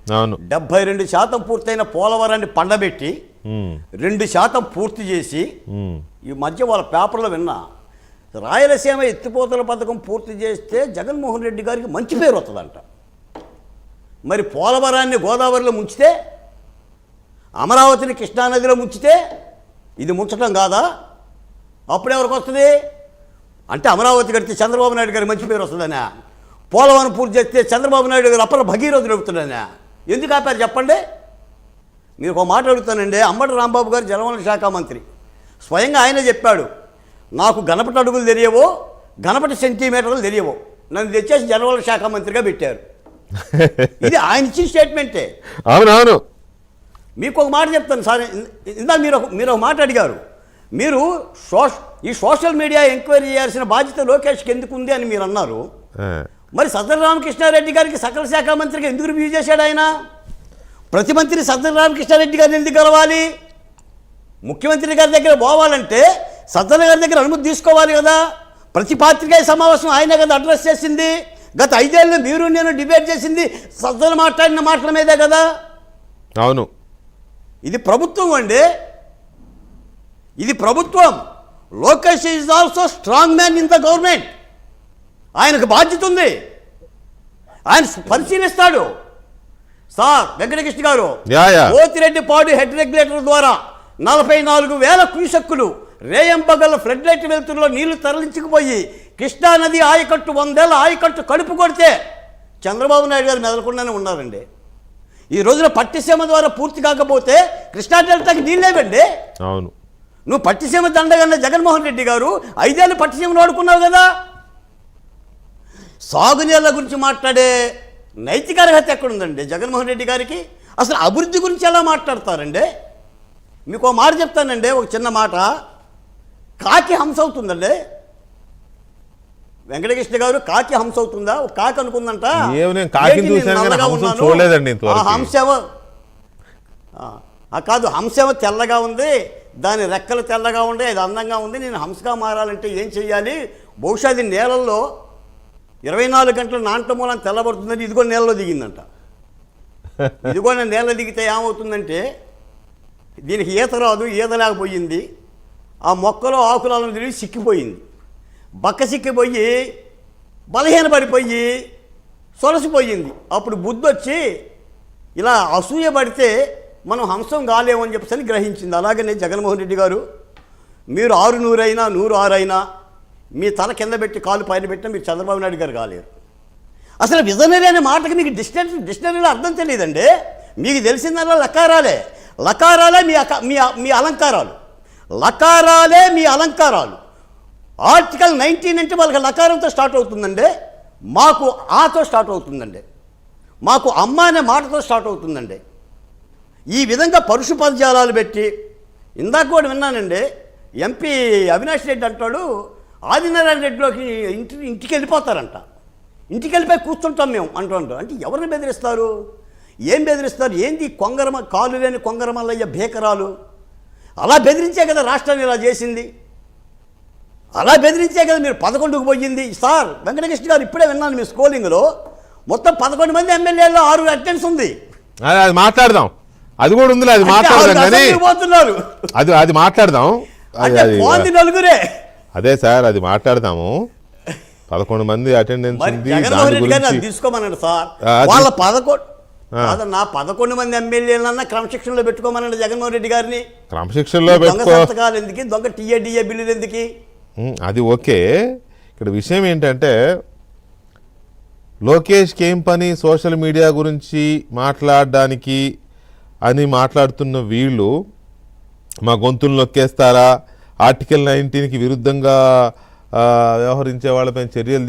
72% పూర్తయిన పోలవరాన్ని పండబెట్టి 2% పూర్తి చేసి ఈ మధ్య వాళ్ళ పేపర్లో విన్నా రాయలసీమ ఎత్తిపోతల పథకం పూర్తి చేస్తే జగన్మోహన్ రెడ్డి గారికి మంచి పేరు వస్తుందంట. మరి పోలవరాన్ని గోదావరిలో ముంచితే, అమరావతిని కృష్ణానదిలో ముంచితే ఇది ముంచడం కాదా? అప్పుడెవరికి వస్తుంది అంటే అమరావతి కడితే చంద్రబాబు నాయుడు గారికి మంచి పేరు వస్తుందనే, పోలవరం పూర్తి చేస్తే చంద్రబాబు నాయుడు గారు అప్పల భగీరథుడు అవుతుందనే. ఎందుకు ఆపారు చెప్పండి? మీరు ఒక మాట అడుగుతానండి. అంబటి రాంబాబు గారు జలవనరుల శాఖ మంత్రి, స్వయంగా ఆయనే చెప్పాడు, నాకు గణపతి అడుగులు తెలియవో గణపతి సెంటీమీటర్లు తెలియవో, నన్ను తెచ్చేసి జలవనరుల శాఖ మంత్రిగా పెట్టారు. ఇది ఆయన ఇచ్చిన స్టేట్మెంటే. అవునవును. మీకు ఒక మాట చెప్తాను సార్. ఇందా మీరు ఒక మాట అడిగారు, మీరు ఈ సోషల్ మీడియా ఎంక్వైరీ చేయాల్సిన బాధ్యత లోకేష్కి ఎందుకు ఉంది అని మీరు అన్నారు. మరి సజ్జల రామకృష్ణారెడ్డి గారికి సకల శాఖ మంత్రిగా ఎందుకు రివ్యూ చేశాడు ఆయన? ప్రతి మంత్రి సజ్జల రామకృష్ణారెడ్డి గారిని ఎందుకు కలవాలి? ముఖ్యమంత్రి గారి దగ్గర పోవాలంటే సజ్జల గారి దగ్గర అనుమతి తీసుకోవాలి కదా. ప్రతి పాత్రికేయ సమావేశం ఆయనే కదా అడ్రస్ చేసింది. గత 5 ఏళ్ళు మీరు నేను డిబేట్ చేసింది సజ్జల మాట్లాడిన మాటల మీదే కదా. అవును, ఇది ప్రభుత్వం అండి, ఇది ప్రభుత్వం. Lokesh is also strong man in the government. ఆయనకు బాధ్యత ఉంది, ఆయన పరిశీలిస్తాడు. సార్ వెంకటకృష్ణ గారు, పోతిరెడ్డిపాడు హెడ్ రెగ్యులేటర్ ద్వారా 44,000 క్యూసెక్కులు రేయంబగల్ ఫ్లడ్ లైట్ వెలుతురులో నీళ్లు తరలించుకుపోయి కృష్ణానది ఆయకట్టు 100 ఏళ్ల ఆయకట్టు కడుపు కొడితే చంద్రబాబు నాయుడు గారు మెదలకుండానే ఉన్నారండి. ఈ రోజున పట్టిసీమ ద్వారా పూర్తి కాకపోతే కృష్ణా డెల్టాకి నీళ్ళేవండి. అవును, నువ్వు పట్టిసీమ దండగన్న జగన్మోహన్ రెడ్డి గారు 5 ఏళ్ళు పట్టిసీమను వాడుకున్నావు కదా. సాగునీళ్ళ గురించి మాట్లాడే నైతిక అర్హత ఎక్కడుందండి జగన్మోహన్ రెడ్డి గారికి? అసలు అభివృద్ధి గురించి ఎలా మాట్లాడతారండి? మీకు ఒక మాట చెప్తానండి, ఒక చిన్న మాట. కాకి హంస అవుతుందండి వెంకటకృష్ణ గారు. కాకి హంస అవుతుందా? ఒక కాకి అనుకుందంట, హంసేమో కాదు, హంసేమో తెల్లగా ఉంది, దాని రెక్కలు తెల్లగా ఉండే, అది అందంగా ఉంది, నేను హంసగా మారాలంటే ఏం చెయ్యాలి? బహుశా అది నేలల్లో 24 గంటలు నాంట మూలం తెల్లబడుతుందని ఇదిగో నేలలో దిగిందంట. ఇదిగో నేల దిగితే ఏమవుతుందంటే దీనికి ఈత రాదు, ఈతలేకపోయింది. ఆ మొక్కలో ఆకులను తిరిగి సిక్కిపోయింది, బక్క సిక్కిపోయి బలహీన పడిపోయి సొలసిపోయింది. అప్పుడు బుద్ధి వచ్చి ఇలా అసూయ పడితే మనం హంసం కాలేమని చెప్పేసి గ్రహించింది. అలాగనే జగన్మోహన్ రెడ్డి గారు, మీరు 600 అయినా 106 అయినా మీ తల కింద పెట్టి కాలు పైన పెట్టినా మీరు చంద్రబాబు నాయుడు గారు కాలేరు. అసలు విజనరీ అనే మాటకి మీకు డిక్షనరీలో అర్థం తెలియదండి. మీకు తెలిసిందల్లా లకారాలే. లకారాలే మీ అలంకారాలు. లకారాలే మీ అలంకారాలు. ఆర్టికల్ 19 అంటే వాళ్ళకి లకారంతో స్టార్ట్ అవుతుందండి, మాకు ఆతో స్టార్ట్ అవుతుందండి, మాకు అమ్మ అనే మాటతో స్టార్ట్ అవుతుందండి. ఈ విధంగా పరుష పదజాలాలు పెట్టి, ఇందాక కూడా విన్నానండి, ఎంపీ అవినాష్ రెడ్డి అంటాడు ఆదినారాయణ రెడ్డిలోకి ఇంటికి వెళ్ళిపోతారంట. ఇంటికి వెళ్ళిపోయి కూర్చుంటాం మేము అంటుంటాం. అంటే ఎవరిని బెదిరిస్తారు? ఏం బెదిరిస్తారు? ఏంది కొంగరమ కాలు లేని కొంగరమల్లయ్య భీకరాలు? అలా బెదిరించే కదా రాష్ట్రాన్ని ఇలా చేసింది. అలా బెదిరించే కదా మీరు 11కు పోయింది. సార్ వెంకటకృష్ణ గారు, ఇప్పుడే విన్నాను మీ స్కోలింగ్లో మొత్తం 11 మంది ఎమ్మెల్యేల్లో 6 అటెండెన్స్ ఉంది. అది మాట్లాడదాం, అది కూడా ఉంది, అది మాట్లాడదాం, పోతున్నారు, అది మాట్లాడదాం, నలుగురే. అదే సార్, అది మాట్లాడదాము. 11 మంది అటెండెన్స్ తీసుకోమన్నాడు సార్. వాళ్ళ 11 మంది ఎమ్మెల్యేలన్నా క్రమశిక్షణలో పెట్టుకోమన్నాడు జగన్మోహన్ రెడ్డి గారిని. క్రమశిక్షణలో సంతకాలు ఎందుకు, దొంగ టీఏ బిల్లులు ఎందుకు? అది ఓకే. ఇక్కడ విషయం ఏంటంటే లోకేష్కి ఏం పని సోషల్ మీడియా గురించి మాట్లాడడానికి అని మాట్లాడుతున్న వీళ్ళు మా గొంతులు నొక్కేస్తారా, ఆర్టికల్ 19కి విరుద్ధంగా వ్యవహరించే వాళ్ళపై చర్యలు